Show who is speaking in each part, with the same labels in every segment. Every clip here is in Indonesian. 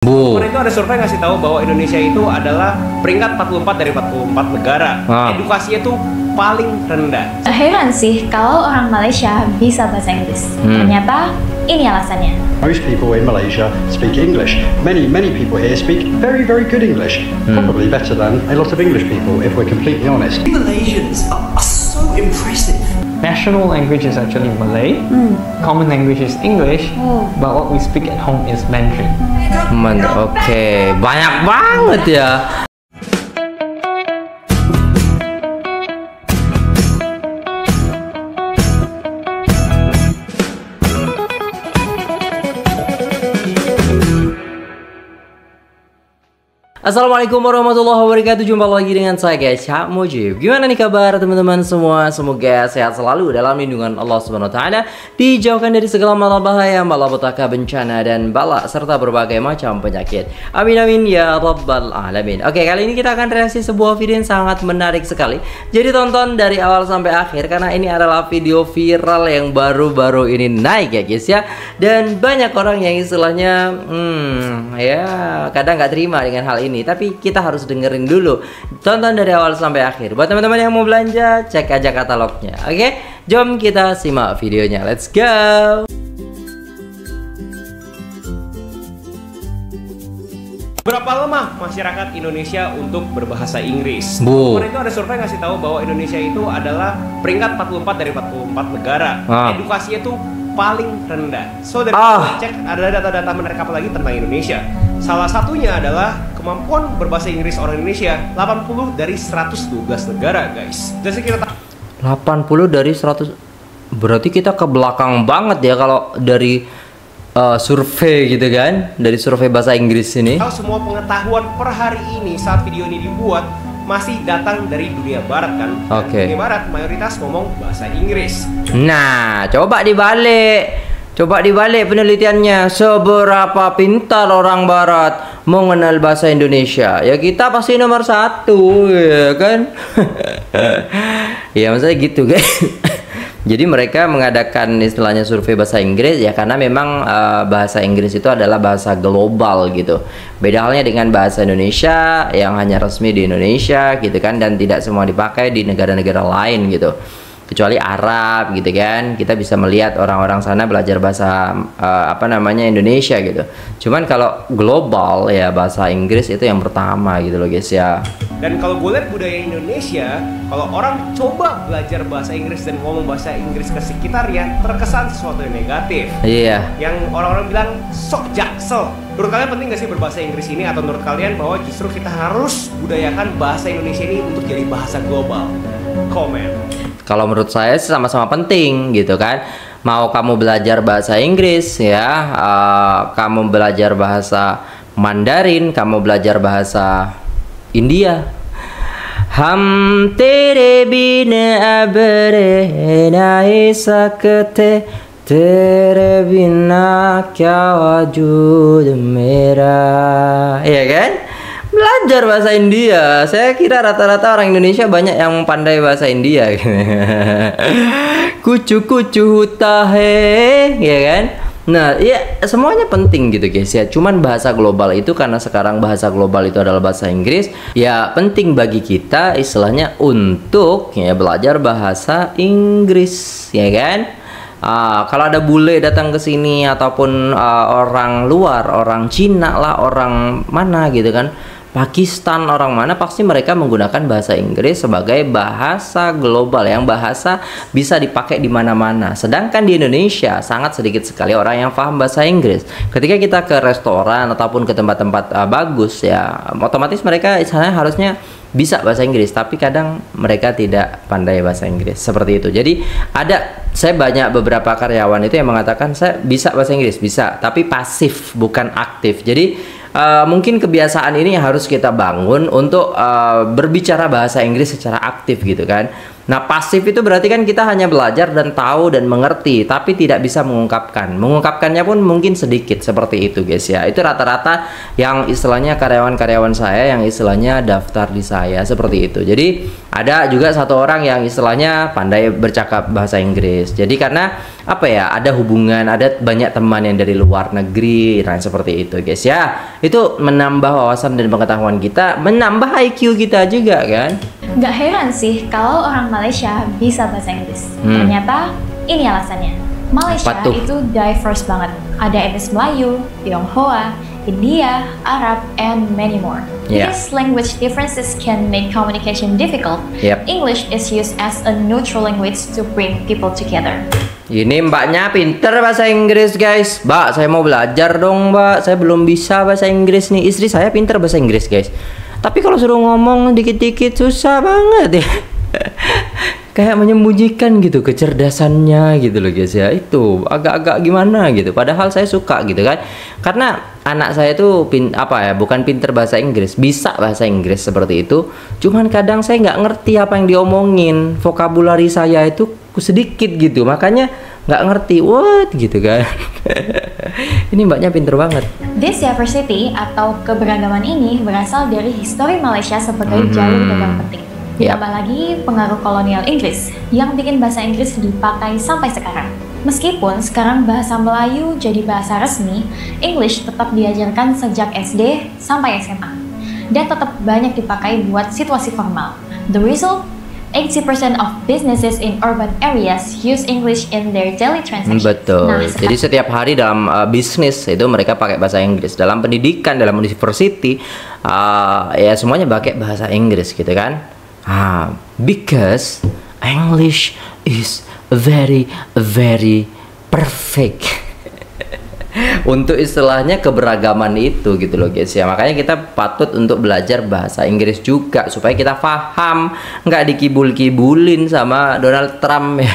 Speaker 1: Kemarin itu ada survei ngasih tahu bahwa Indonesia itu adalah peringkat 44 dari 44 negara. Edukasinya tuh paling rendah.
Speaker 2: Heran sih kalau orang Malaysia bisa bahasa Inggris. Ternyata ini alasannya.
Speaker 3: Most people in Malaysia speak English. Many people here speak very good English. Probably better than a lot of English people, if we're completely honest.
Speaker 4: Malaysians are so impressive.
Speaker 5: National language is actually Malay. Common language is English. But what we speak at home is Mandarin.
Speaker 6: Oke, banyak banget ya. Assalamualaikum warahmatullahi wabarakatuh. Jumpa lagi dengan saya guys, Cak Mujib. Gimana nih kabar teman-teman semua? Semoga sehat selalu dalam lindungan Allah Subhanahu wa taala, dijauhkan dari segala mara bahaya, malapetaka, bencana dan bala serta berbagai macam penyakit. Amin amin ya rabbal alamin. Oke, kali ini kita akan reaksi sebuah video yang sangat menarik sekali. Jadi tonton dari awal sampai akhir karena ini adalah video viral yang baru-baru ini naik ya guys ya. Dan banyak orang yang istilahnya ya kadang nggak terima dengan hal ini. Tapi kita harus dengerin dulu. Tonton dari awal sampai akhir. Buat teman-teman yang mau belanja, cek aja katalognya. Oke, jom kita simak videonya. Let's go.
Speaker 1: Berapa lemah masyarakat Indonesia untuk berbahasa Inggris? Kemarin itu ada survei ngasih tahu bahwa Indonesia itu adalah peringkat 44 dari 44 negara. Edukasinya tuh paling rendah. So dari cek ada data-data menarik apa lagi tentang Indonesia. Salah satunya adalah kemampuan berbahasa Inggris orang Indonesia 80 dari 112 negara guys. Jadi kita
Speaker 6: 80 dari 100. Berarti kita ke belakang banget ya kalau dari survei gitu kan. Dari survei bahasa Inggris ini.
Speaker 1: Kalau semua pengetahuan per hari ini saat video ini dibuat masih datang dari dunia barat kan. Dunia barat mayoritas ngomong bahasa Inggris.
Speaker 6: Nah, coba dibalik penelitiannya. Seberapa pintar orang barat mengenal bahasa Indonesia? Ya kita pasti nomor 1 ya kan. Ya maksudnya gitu guys. Jadi mereka mengadakan istilahnya survei bahasa Inggris ya karena memang bahasa Inggris itu adalah bahasa global gitu. Beda halnya dengan bahasa Indonesia yang hanya resmi di Indonesia gitu kan, dan tidak semua dipakai di negara-negara lain gitu. Kecuali Arab gitu kan, kita bisa melihat orang-orang sana belajar bahasa Indonesia gitu. Cuman kalau global ya bahasa Inggris itu yang pertama gitu loh guys ya.
Speaker 1: Dan kalau gue lihat budaya Indonesia, kalau orang coba belajar bahasa Inggris dan ngomong bahasa Inggris ke sekitarnya, terkesan sesuatu yang negatif.
Speaker 6: Iya.
Speaker 1: Yang orang-orang bilang sok jaksel. Menurut kalian penting gak sih berbahasa Inggris ini, atau menurut kalian bahwa justru kita harus budayakan bahasa Indonesia ini untuk jadi bahasa global? Komen.
Speaker 6: Kalau menurut saya sama-sama penting gitu kan. Mau kamu belajar bahasa Inggris ya, kamu belajar bahasa Mandarin, kamu belajar bahasa India. Ham tere bina abre nahi sakte, tere bina kya wujud mera. Iya kan? Belajar bahasa India. Saya kira rata-rata orang Indonesia banyak yang pandai bahasa India. Kucu-kucu hutahe, ya kan? Nah, ya semuanya penting gitu guys ya. Cuman bahasa global itu karena sekarang bahasa global itu adalah bahasa Inggris, ya penting bagi kita istilahnya untuk ya belajar bahasa Inggris, ya kan? Kalau ada bule datang ke sini ataupun orang luar, orang Cina lah, orang mana gitu kan, Pakistan, orang mana, pasti mereka menggunakan bahasa Inggris sebagai bahasa global yang bahasa bisa dipakai di mana-mana. Sedangkan di Indonesia sangat sedikit sekali orang yang paham bahasa Inggris. Ketika kita ke restoran ataupun ke tempat-tempat bagus ya, otomatis mereka istilahnya harusnya bisa bahasa Inggris, tapi kadang mereka tidak pandai bahasa Inggris seperti itu. Jadi saya banyak beberapa karyawan itu yang mengatakan saya bisa bahasa Inggris, bisa, tapi pasif bukan aktif. Jadi mungkin kebiasaan ini yang harus kita bangun untuk berbicara bahasa Inggris secara aktif gitu kan. Nah, pasif itu berarti kan kita hanya belajar dan tahu dan mengerti, tapi tidak bisa mengungkapkan. Mengungkapkannya pun mungkin sedikit seperti itu, guys ya. Itu rata-rata yang istilahnya karyawan-karyawan saya yang istilahnya daftar di saya seperti itu. Jadi ada juga satu orang yang istilahnya pandai bercakap bahasa Inggris. Jadi karena apa ya, ada hubungan, ada banyak teman yang dari luar negeri, nah seperti itu, guys ya. Itu menambah wawasan dan pengetahuan kita, menambah IQ kita juga kan.
Speaker 2: Nggak heran sih kalau orang Malaysia bisa bahasa Inggris. Ternyata ini alasannya. Malaysia itu diverse banget. Ada etnis Melayu, Tionghoa, India, Arab, and many more. Because language differences can make communication difficult, English is used as a neutral language to bring people together.
Speaker 6: Ini mbaknya pinter bahasa Inggris, guys. Mbak, saya mau belajar dong, mbak. Saya belum bisa bahasa Inggris nih. Istri saya pinter bahasa Inggris, guys. Tapi kalau suruh ngomong dikit-dikit susah banget ya. Kayak menyembunyikan gitu kecerdasannya gitu loh, guys ya. Itu agak-agak gimana gitu. Padahal saya suka gitu kan. Karena anak saya tuh bukan pinter bahasa Inggris, bisa bahasa Inggris seperti itu. Cuman kadang saya nggak ngerti apa yang diomongin. Vokabulari saya itu sedikit gitu. Makanya nggak ngerti what gitu kan. Ini mbaknya pinter banget.
Speaker 2: This diversity atau keberagaman ini berasal dari histori Malaysia sebagai jalur dagang penting. Ditambah lagi pengaruh kolonial Inggris yang bikin bahasa Inggris dipakai sampai sekarang. Meskipun sekarang bahasa Melayu jadi bahasa resmi, English tetap diajarkan sejak SD sampai SMA dan tetap banyak dipakai buat situasi formal. The result, 80% of businesses in urban areas use English in their daily transactions.
Speaker 6: Betul. Nah, jadi setiap hari dalam bisnis itu mereka pakai bahasa Inggris. Dalam pendidikan, dalam university, ya semuanya pakai bahasa Inggris gitu kan. Because English is very perfect. Untuk istilahnya keberagaman itu gitu loh, guys ya. Makanya kita patut untuk belajar bahasa Inggris juga supaya kita paham, nggak dikibul-kibulin sama Donald Trump ya.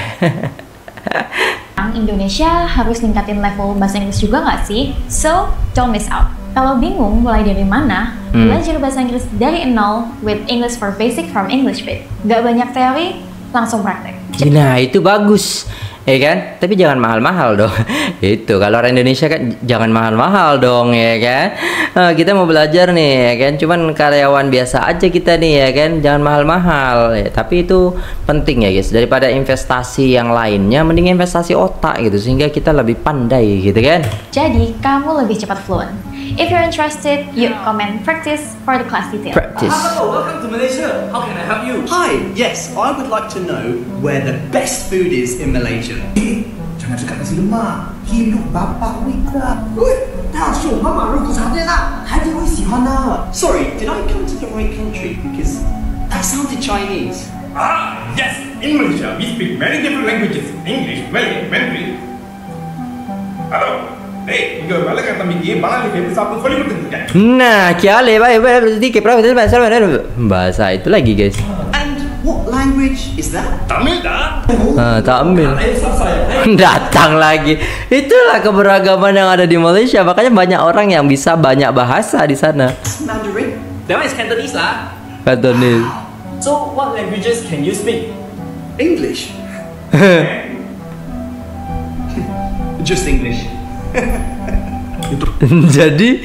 Speaker 2: Indonesia harus ningkatin level bahasa Inggris juga nggak sih? So, don't miss out. Kalau bingung mulai dari mana, belajar bahasa Inggris dari nol with English for Basic from English Bit. Nggak banyak teori, langsung praktek.
Speaker 6: Nah, itu bagus. Ya kan? Tapi jangan mahal-mahal dong. Itu kalau orang Indonesia kan jangan mahal-mahal dong ya kan. Kita mau belajar nih ya kan. Cuman karyawan biasa aja kita nih ya kan. Jangan mahal-mahal ya. Tapi itu penting ya guys. Daripada investasi yang lainnya, mending investasi otak gitu sehingga kita lebih pandai gitu kan.
Speaker 2: Jadi kamu lebih cepat fluent. If you're interested, yuk comment practice for the class detail.
Speaker 6: Practice.
Speaker 4: Hello, welcome to Malaysia. How can I help you? Hi, yes, I would like to know where the best food is in Malaysia.
Speaker 7: Jangan dekat nasi lemak, hidup bapak Wika.
Speaker 4: Sorry, did I come to the right country? Because that sounded Chinese.
Speaker 8: Yes, in Malaysia we speak many different languages. English, Malay, Mandarin. Hello.
Speaker 6: Nah, bahasa itu lagi guys.
Speaker 4: And what language is that?
Speaker 8: Tamil dah.
Speaker 6: Tamil. Datang lagi. Itulah keberagaman yang ada di Malaysia. Makanya banyak orang yang bisa banyak bahasa di sana.
Speaker 4: Mandarin.
Speaker 1: That one is Cantonese lah.
Speaker 6: Cantonese.
Speaker 1: So what languages can you speak?
Speaker 4: English. Just English.
Speaker 6: Jadi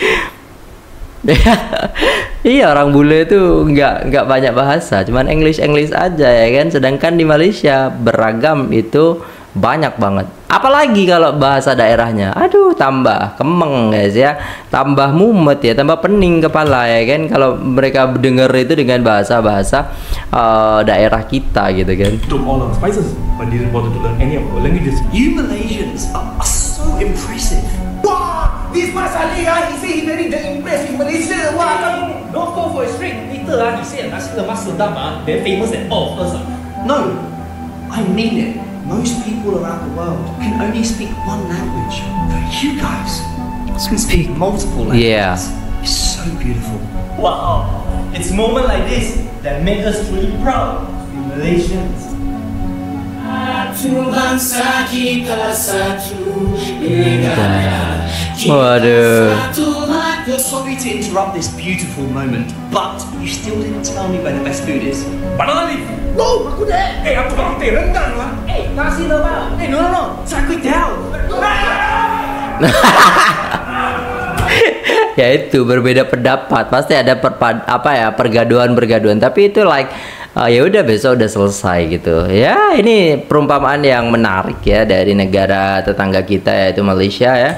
Speaker 6: iya orang bule itu nggak banyak bahasa, cuman English aja ya kan. Sedangkan di Malaysia beragam itu banyak banget. Apalagi kalau bahasa daerahnya, aduh tambah kemeng guys ya, tambah mumet ya, tambah pening kepala ya kan. Kalau mereka dengar itu dengan bahasa daerah kita gitu kan.
Speaker 8: Took all our spices, but didn't bother to learn any of our languages.
Speaker 4: You Malaysians are so impressive.
Speaker 7: Wow, this Masali he say he very impressed with Malaysia. Wow,
Speaker 1: Don't go for it straight. Later he said nasi lemak sedap they're famous than all of us.
Speaker 4: No, I mean it. Most people around the world can only speak one language, but you guys can speak multiple languages.
Speaker 6: Yeah.
Speaker 4: It's so beautiful.
Speaker 1: Wow, it's moments like this that make us truly proud to be Malaysians.
Speaker 9: Bangsa kita satu negara.
Speaker 6: Waduh.
Speaker 4: Sorry to interrupt this beautiful moment, but you still didn't tell me where the best food is.
Speaker 8: Banana leaf.
Speaker 7: No, aku dah.
Speaker 8: Aku roti rendang lah.
Speaker 7: Nasi lemak.
Speaker 4: No. Char kway teow.
Speaker 6: Ya itu berbeda pendapat, pasti ada pergaduhan, tapi itu like ya udah besok udah selesai gitu ya. Ini perumpamaan yang menarik ya dari negara tetangga kita yaitu Malaysia ya.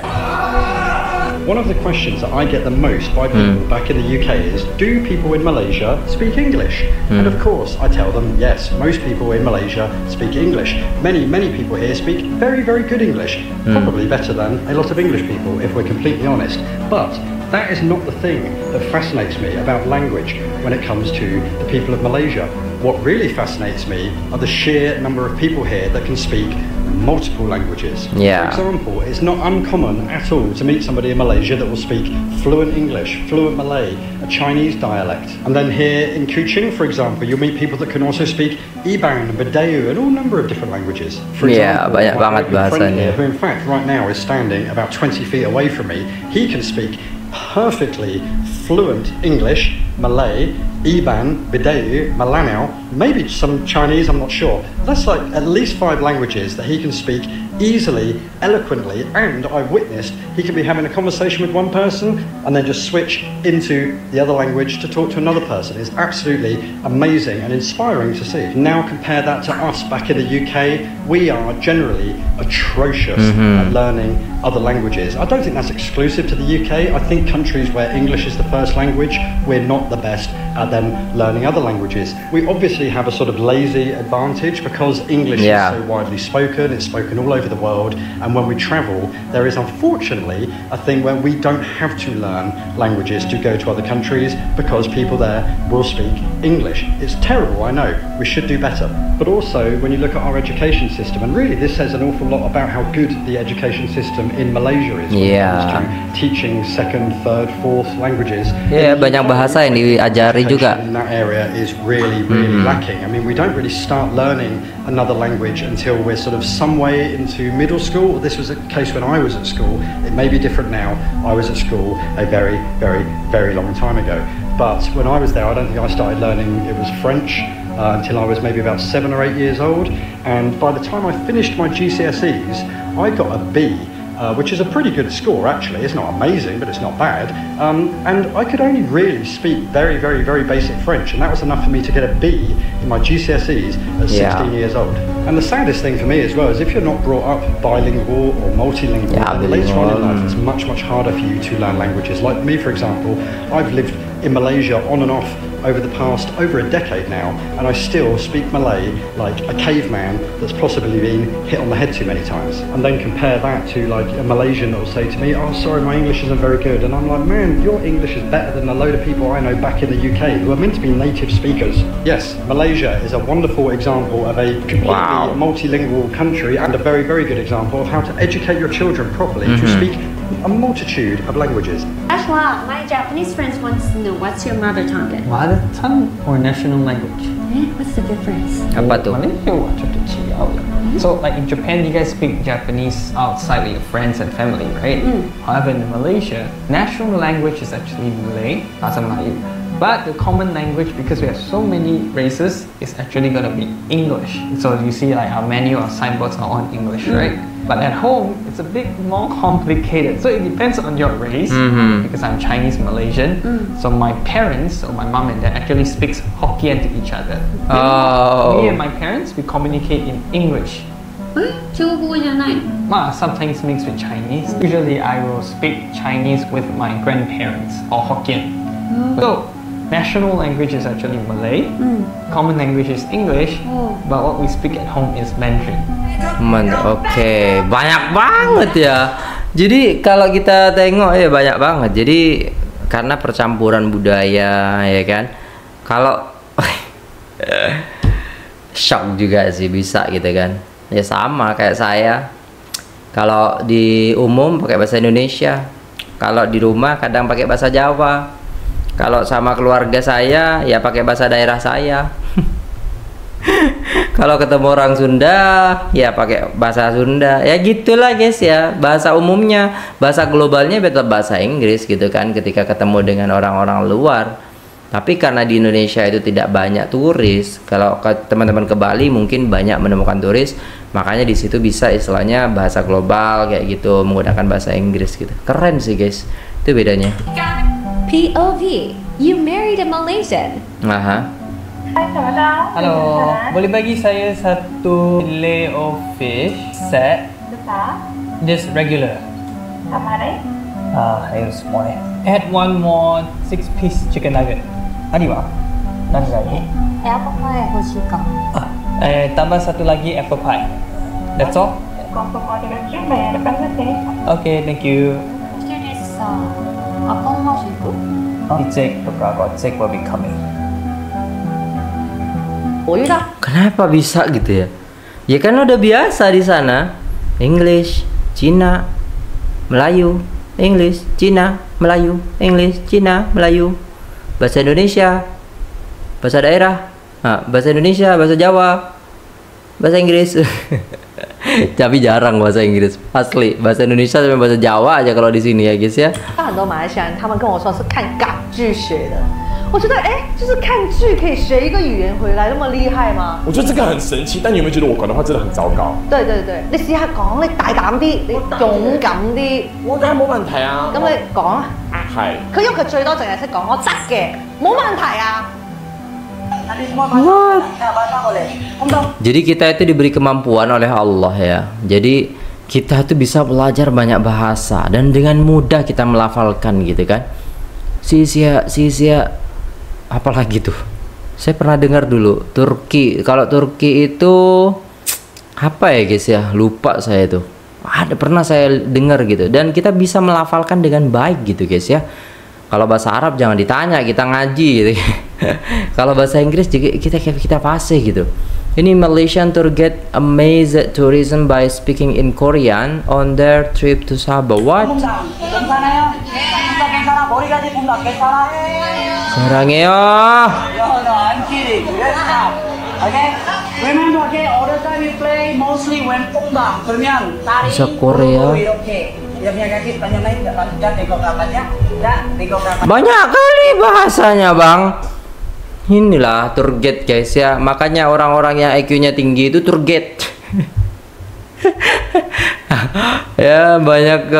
Speaker 3: One of the questions that I get the most by people back in the UK is, do people in Malaysia speak English? And of course I tell them, yes, most people in Malaysia speak English. Many people here speak very, very good English, probably better than a lot of English people if we're completely honest. But that is not the thing that fascinates me about language when it comes to the people of Malaysia. What really fascinates me are the sheer number of people here that can speak multiple languages.
Speaker 6: Yeah.
Speaker 3: For example, it's not uncommon at all to meet somebody in Malaysia that will speak fluent English, fluent Malay, a Chinese dialect. And then here in Kuching, for example, you'll meet people that can also speak Iban, Badayu, and all number of different languages. For example,
Speaker 6: banyak banget bahasanya.
Speaker 3: Who in fact right now is standing about 20 feet away from me, he can speak perfectly fluent English, Malay, Iban, Badayu, Malanao, maybe some Chinese, I'm not sure. That's like at least 5 languages that he can speak easily, eloquently, and I've witnessed he can be having a conversation with one person and then just switch into the other language to talk to another person. It's absolutely amazing and inspiring to see. Now compare that to us back in the UK, we are generally atrocious at learning other languages. I don't think that's exclusive to the UK. I think countries where English is the first language, we're not the best at them learning other languages. We obviously have a sort of lazy advantage because English is so widely spoken, it's spoken all over the world, and when we travel, there is unfortunately a thing where we don't have to learn languages to go to other countries because people there will speak English. It's terrible, I know, we should do better. But also, when you look at our education system, and really this says an awful lot about how good the education system in Malaysia is when it comes to teaching second, third, fourth languages.
Speaker 6: Banyak bahasa yang diajari juga.
Speaker 3: In that area is really lacking. I mean, we don't really start learning another language until we're sort of some way into middle school. This was a case when I was at school. It may be different now. I was at school a very, very, very long time ago. But when I was there, I don't think I started learning it was French until I was maybe about 7 or 8 years old. And by the time I finished my GCSEs, I got a B. Which is a pretty good score actually. It's not amazing, but it's not bad. And I could only really speak very, very, very basic French, and that was enough for me to get a B in my GCSEs at 16 years old. And the saddest thing for me as well is if you're not brought up bilingual or multilingual, then later on in life it's much, much harder for you to learn languages. Like me, for example, I've lived in Malaysia on and off over the past over a decade now, and I still speak Malay like a caveman that's possibly been hit on the head too many times. And then compare that to like a Malaysian that will say to me, oh sorry, my English isn't very good, and I'm like, man, your English is better than a load of people I know back in the UK who are meant to be native speakers. Yes, Malaysia is a wonderful example of a completely multilingual country and a very, very good example of how to educate your children properly to speak a multitude of languages.
Speaker 9: Ashwa, my Japanese friends wants to know, what's your mother tongue?
Speaker 5: Mother tongue or national language?
Speaker 9: What's the difference?
Speaker 6: Apa tu?
Speaker 5: So like in Japan, you guys speak Japanese outside with your friends and family, right? However, in Malaysia, national language is actually Malay, Bahasa Melayu. But the common language, because we have so many races, is actually going to be English. So you see like our menu, our signboards are all in English, right? But at home, it's a bit more complicated. So it depends on your race, because I'm Chinese Malaysian. So my parents, or my mom and dad, actually speaks Hokkien to each other. Me and my parents, we communicate in English. Sometimes mixed with Chinese. Usually I will speak Chinese with my grandparents, or Hokkien. So national language is actually Malay. Common language is English. But what we speak at home is Mandarin.
Speaker 6: Oke, banyak banget ya. Jadi kalau kita tengok ya banyak banget. Jadi karena percampuran budaya ya kan. Kalau shock juga sih bisa gitu kan. Ya sama kayak saya. Kalau di umum pakai bahasa Indonesia. Kalau di rumah kadang pakai bahasa Jawa. Kalau sama keluarga saya ya pakai bahasa daerah saya. Kalau ketemu orang Sunda ya pakai bahasa Sunda. Ya gitulah guys ya. Bahasa umumnya, bahasa globalnya tetap bahasa Inggris gitu kan ketika ketemu dengan orang-orang luar. Tapi karena di Indonesia itu tidak banyak turis, kalau teman-teman ke Bali mungkin banyak menemukan turis, makanya di situ bisa istilahnya bahasa global kayak gitu, menggunakan bahasa Inggris gitu. Keren sih guys, itu bedanya.
Speaker 2: POV, you married a Malaysian.
Speaker 6: Aha.
Speaker 5: Halo, boleh bagi saya satu fillet of fish set? Just regular. Yang semua. Add one more 6-piece chicken nugget. Ada apa? Dan lagi.
Speaker 2: Apple pie 欲しいか。
Speaker 5: Tambah satu lagi apple pie. That's all? Okay, thank you. Ojek will be coming.
Speaker 6: Kenapa bisa gitu ya? Ya kan udah biasa di sana. English, Cina, Melayu, English, Cina, Melayu, English, Cina, Melayu. Bahasa Indonesia, bahasa daerah, bahasa Indonesia, bahasa Jawa, bahasa Inggris. Tapi jarang bahasa Inggris, asli. Bahasa Indonesia sama bahasa Jawa aja kalau di sini ya guys ya.
Speaker 10: 很多马来西亚人，他们跟我说是看港剧学的。我觉得，就是看剧可以学一个语言回来，那么厉害吗？
Speaker 11: 我觉得这个很神奇，但你有没有觉得我广东话真的很糟糕？
Speaker 10: 對對對，你試下講，你大膽啲，你勇敢啲。
Speaker 11: 我梗係冇問題啊。
Speaker 10: 咁你講啊。
Speaker 11: 係。
Speaker 10: 佢因為佢最多淨係識講我質嘅，冇問題啊。
Speaker 6: Jadi kita itu diberi kemampuan oleh Allah ya. Jadi kita itu bisa belajar banyak bahasa dan dengan mudah kita melafalkan gitu kan. Sisia, apalagi tuh? Saya pernah dengar dulu Turki. Kalau Turki itu apa ya guys ya? Lupa saya tuh. Ada pernah saya dengar gitu. Dan kita bisa melafalkan dengan baik gitu guys ya. Kalau bahasa Arab jangan ditanya, kita ngaji gitu. Kalau bahasa Inggris kita fasih gitu. Ini Malaysian tour guide amazed tourism by speaking in Korean on their trip to Sabah. What? 사랑해요. Bisa Korea. Banyak kali bahasanya bang. Inilah tour guide guys ya. Makanya orang-orang yang IQ-nya tinggi itu tour guide. Ya banyak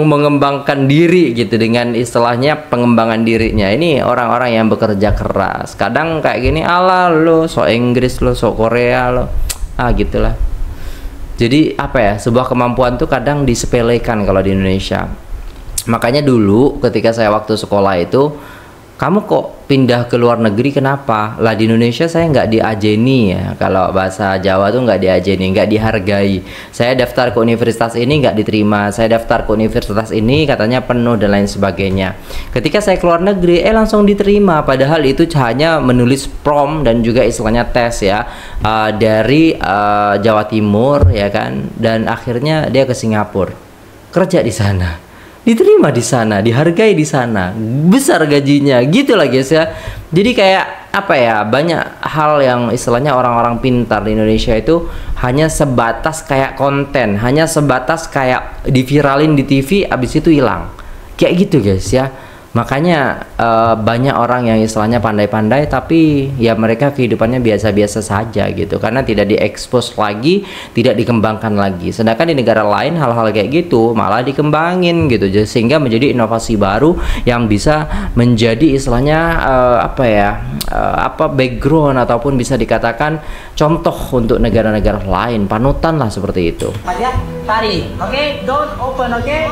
Speaker 6: mengembangkan diri gitu dengan istilahnya pengembangan dirinya. Ini orang-orang yang bekerja keras. Kadang kayak gini, ala lo so Inggris lo so Korea lo, gitulah. Jadi apa ya, sebuah kemampuan tuh kadang disepelekan kalau di Indonesia. Makanya dulu ketika saya waktu sekolah itu, kamu kok pindah ke luar negeri kenapa? Lah di Indonesia saya nggak diajeni ya. Kalau bahasa Jawa tuh nggak diajeni, nggak dihargai. Saya daftar ke universitas ini nggak diterima. Saya daftar ke universitas ini katanya penuh dan lain sebagainya. Ketika saya keluar negeri, langsung diterima. Padahal itu hanya menulis prom dan juga istilahnya tes ya dari Jawa Timur ya kan. Dan akhirnya dia ke Singapura, kerja di sana. Diterima di sana, dihargai di sana, besar gajinya, gitulah guys ya. Jadi kayak apa ya, banyak hal yang istilahnya orang-orang pintar di Indonesia itu hanya sebatas kayak konten, hanya sebatas kayak diviralin di TV, abis itu hilang, kayak gitu guys ya. Makanya banyak orang yang istilahnya pandai-pandai tapi ya mereka kehidupannya biasa-biasa saja gitu, karena tidak diekspos lagi, tidak dikembangkan lagi. Sedangkan di negara lain hal-hal kayak gitu malah dikembangin gitu, sehingga menjadi inovasi baru yang bisa menjadi istilahnya background ataupun bisa dikatakan contoh untuk negara-negara lain, panutan lah seperti itu.
Speaker 12: Tadi, okay, don't open, okay.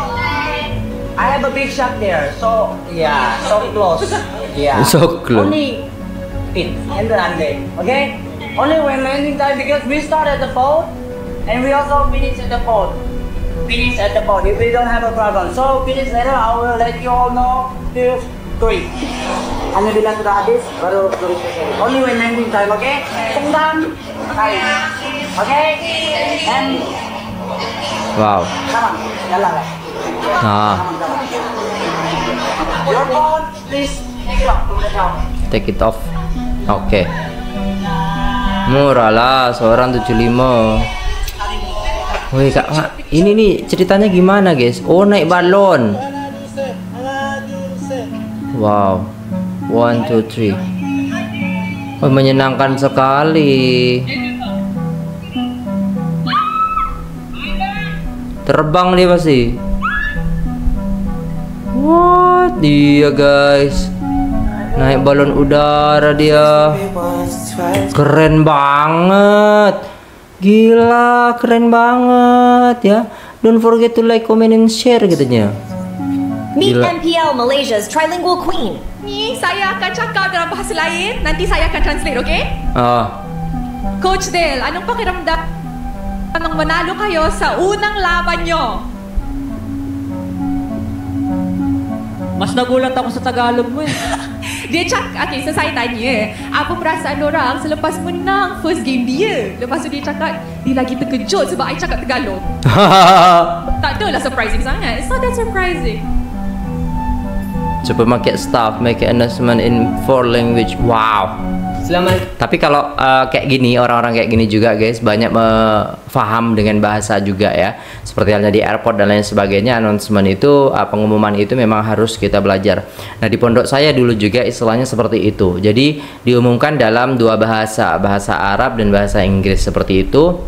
Speaker 12: I have a big shop there, so yeah, so close. Yeah.
Speaker 6: So close.
Speaker 12: Only it and the Sunday, okay? Only when landing time, because we start at the port and we also finish at the port. Finish at the port if we don't have a problem. So finish later, I will let you all know till 3. Anda bilang sudah habis, baru tulis selesai. Only when landing time, okay? Tunggang, okay? And
Speaker 6: wow.
Speaker 12: sama, jalan lah. Your phone, please take it off.
Speaker 6: Take it off. Oke. Murah lah, seorang 75. Wih kak, ini nih ceritanya gimana guys? Oh naik balon. Wow, 1, 2, 3. Oh, menyenangkan sekali. Terbang dia pasti. What? Dia guys, naik balon udara dia. Keren banget. Gila, keren banget ya. Don't forget to like, comment, and share katanya.
Speaker 13: Meet MPL, Malaysia's trilingual queen. Ni saya akan cakap dalam bahasa lain. Nanti saya akan translate, okay? Coach Del, anong pakiramdam nang manalo kayo sa unang laban nyo?
Speaker 12: Mas nagulat ako sa Tagalog mo eh.
Speaker 13: Dia cakap, okay, so saya tanya, apa perasaan orang selepas menang first game dia? Lepas tu dia cakap, dia lagi terkejut sebab I cakap Tagalog. Tak adalah surprising sangat. It's not that surprising.
Speaker 6: Supermarket staff make announcement in 4 language. Wow.
Speaker 14: Selamat.
Speaker 6: Tapi kalau kayak gini, orang-orang kayak gini juga guys, banyak paham dengan bahasa juga ya. Seperti halnya di airport dan lain sebagainya, announcement itu, pengumuman itu memang harus kita belajar. Nah di pondok saya dulu juga istilahnya seperti itu. Jadi diumumkan dalam 2 bahasa, bahasa Arab dan bahasa Inggris seperti itu,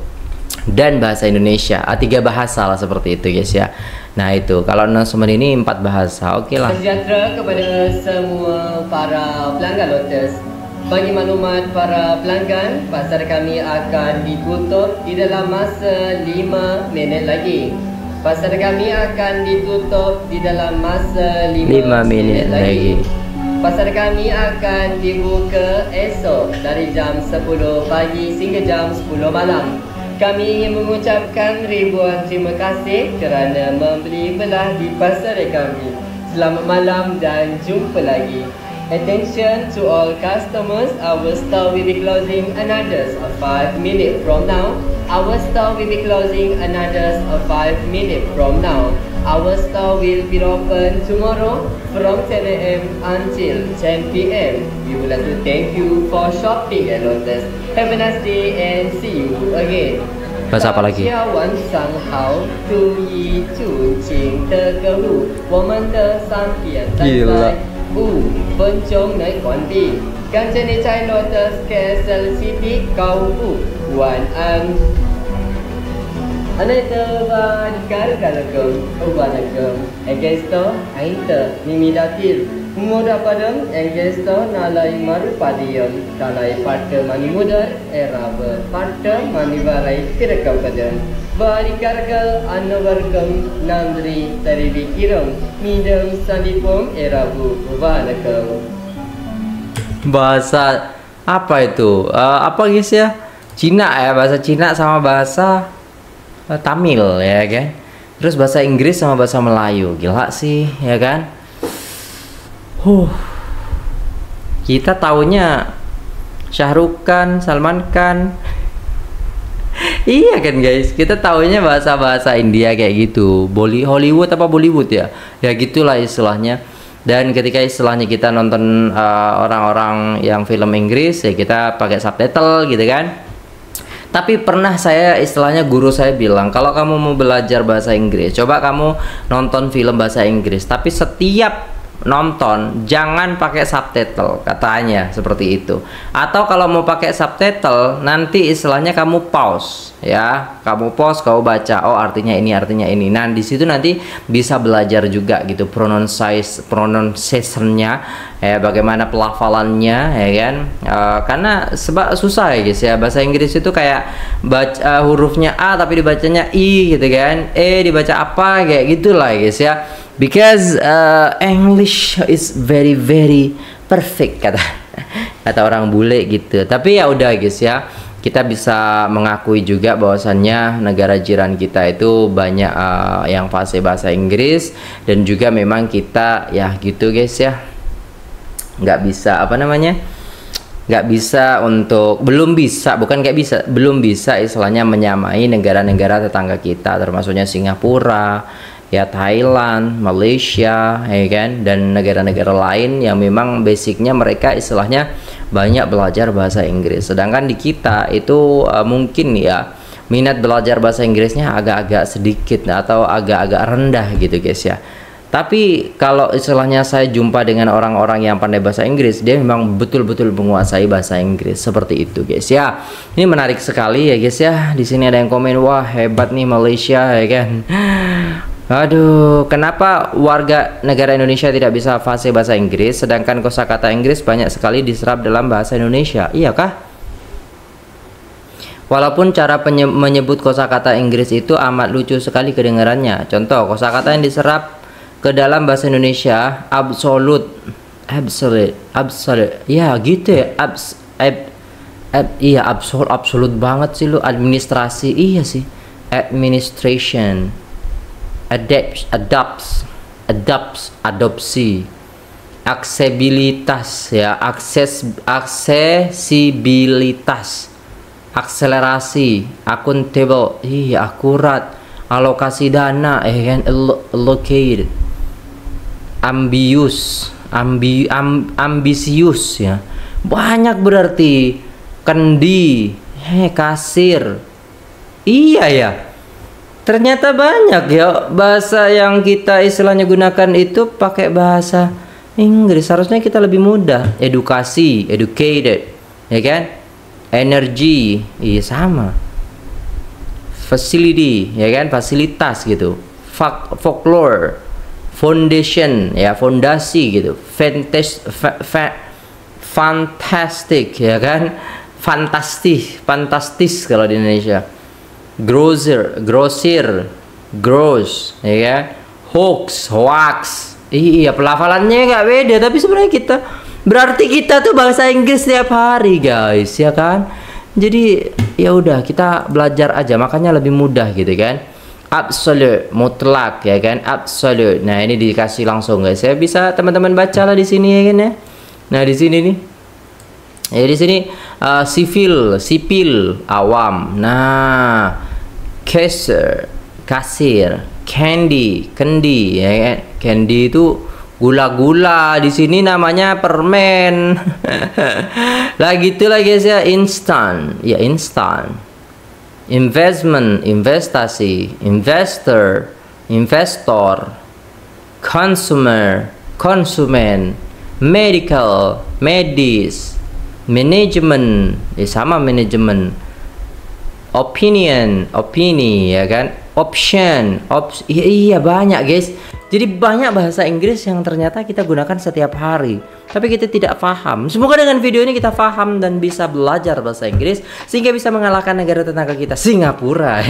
Speaker 6: dan bahasa Indonesia. 3 bahasa lah seperti itu guys ya. Nah itu, kalau announcement ini 4 bahasa, oke lah.
Speaker 14: Sejahtera kepada semua para pelanggan Lotus. Bagi maklumat para pelanggan, pasar kami akan ditutup di dalam masa 5 minit lagi. Pasar kami akan ditutup di dalam masa 5 minit lagi. Pasar kami akan dibuka esok dari jam 10 pagi hingga jam 10 malam. Kami ingin mengucapkan ribuan terima kasih kerana membeli belah di pasar kami. Selamat malam dan jumpa lagi. Attention to all customers, our store will be closing another 5 minutes from now. Our store will be closing another 5 minutes from now. Our store will be open tomorrow from 10 AM until 10 PM. We would like to thank you for shopping at Lotus. Have a nice day and see you again.
Speaker 6: Bahasa apa lagi? Gila.
Speaker 14: Pencong naik kondi. Kan jenis Chai Lotus Castle City kau Wan Anai teban kargalagam ubanagam Egesto ainta nimidatil Muda padam Egesto nalai marupadiyam Talai patta mani mudar Eraba patta mani varai tirakam padam Bari kargal annavargam Nandri tarivikiram Midam sandipom erabu ubanagam.
Speaker 6: Bahasa apa itu? Apa guys ya? Cina ya, bahasa Cina sama bahasa Tamil ya kan? Terus bahasa Inggris sama bahasa Melayu. Gila sih ya kan? Kita taunya Syahrukh Khan, Salman Khan. Iya kan guys, kita taunya bahasa-bahasa India kayak gitu. Hollywood apa Bollywood ya? Ya gitulah istilahnya. Dan ketika istilahnya kita nonton orang-orang yang film Inggris, ya kita pakai subtitle gitu kan. Tapi pernah saya istilahnya guru saya bilang, kalau kamu mau belajar bahasa Inggris, coba kamu nonton film bahasa Inggris, tapi setiap nonton jangan pakai subtitle, katanya seperti itu. Atau kalau mau pakai subtitle, nanti istilahnya kamu pause ya, kamu pause, kamu baca, oh artinya ini, artinya ini. Nah di situ nanti bisa belajar juga gitu pronunciation-nya ya, bagaimana pelafalannya ya kan. Karena sebab susah ya guys ya, bahasa Inggris itu kayak baca hurufnya A tapi dibacanya I gitu kan, dibaca apa kayak gitulah guys ya. Because English is very perfect kata orang bule gitu. Tapi ya udah guys ya, kita bisa mengakui juga bahwasannya negara jiran kita itu banyak yang fasih bahasa Inggris, dan juga memang kita ya gitu guys ya, nggak bisa nggak bisa untuk belum bisa istilahnya menyamai negara-negara tetangga kita, termasuknya Singapura ya Thailand, Malaysia, ya kan, dan negara-negara lain yang memang basicnya mereka istilahnya banyak belajar bahasa Inggris. Sedangkan di kita itu mungkin ya minat belajar bahasa Inggrisnya agak-agak sedikit atau agak-agak rendah gitu guys ya. Tapi kalau istilahnya saya jumpa dengan orang-orang yang pandai bahasa Inggris, dia memang betul-betul menguasai bahasa Inggris seperti itu guys ya. Ini menarik sekali ya guys ya. Di sini ada yang komen, wah hebat nih Malaysia ya kan. Aduh, kenapa warga negara Indonesia tidak bisa fasih bahasa Inggris, sedangkan kosakata Inggris banyak sekali diserap dalam bahasa Indonesia? Iya kah? Walaupun cara menyebut kosakata Inggris itu amat lucu sekali kedengarannya. Contoh, kosakata yang diserap ke dalam bahasa Indonesia absolute, ya gitu ya, iya absolut banget sih lu. Administrasi, iya sih, administration, adopsi, aksesibilitas ya, aksesibilitas, akselerasi, accountable, iya akurat, alokasi dana, kan, allocate, ambisius ya, banyak berarti, kendi, kasir, iya ya, ternyata banyak ya bahasa yang kita istilahnya gunakan itu pakai bahasa Inggris. Harusnya kita lebih mudah. Edukasi, educated, ya kan, energi, iya sama, facility, ya kan, fasilitas gitu, folklore, foundation ya, fondasi gitu, fantastic ya kan, fantastis kalau di Indonesia, grosir, gross ya kan, hoax, iya pelafalannya nggak beda, tapi sebenarnya berarti kita tuh bahasa Inggris tiap hari guys ya kan. Jadi ya udah kita belajar aja, makanya lebih mudah gitu kan. Absolute, mutlak ya kan, absolute. Nah ini dikasih langsung guys. Saya bisa teman-teman baca lah di sini ya kan ya. Nah di sini nih, ya di sini sipil, awam. Nah kasir, kendi ya kan. Candy itu gula-gula, di sini namanya permen. Lagi itu lagi guys ya, instan, ya instan. Investment, investasi, investor, konsumen, medical, medis, manajemen, sama manajemen, opini ya kan, option, iya banyak guys. Jadi banyak bahasa Inggris yang ternyata kita gunakan setiap hari, tapi kita tidak paham. Semoga dengan video ini kita paham dan bisa belajar bahasa Inggris sehingga bisa mengalahkan negara tetangga kita, Singapura.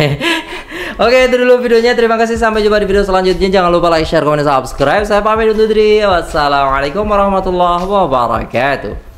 Speaker 6: Oke, itu dulu videonya. Terima kasih, sampai jumpa di video selanjutnya. Jangan lupa like, share, komen, dan subscribe. Saya pamit undur diri. Wassalamualaikum warahmatullahi wabarakatuh.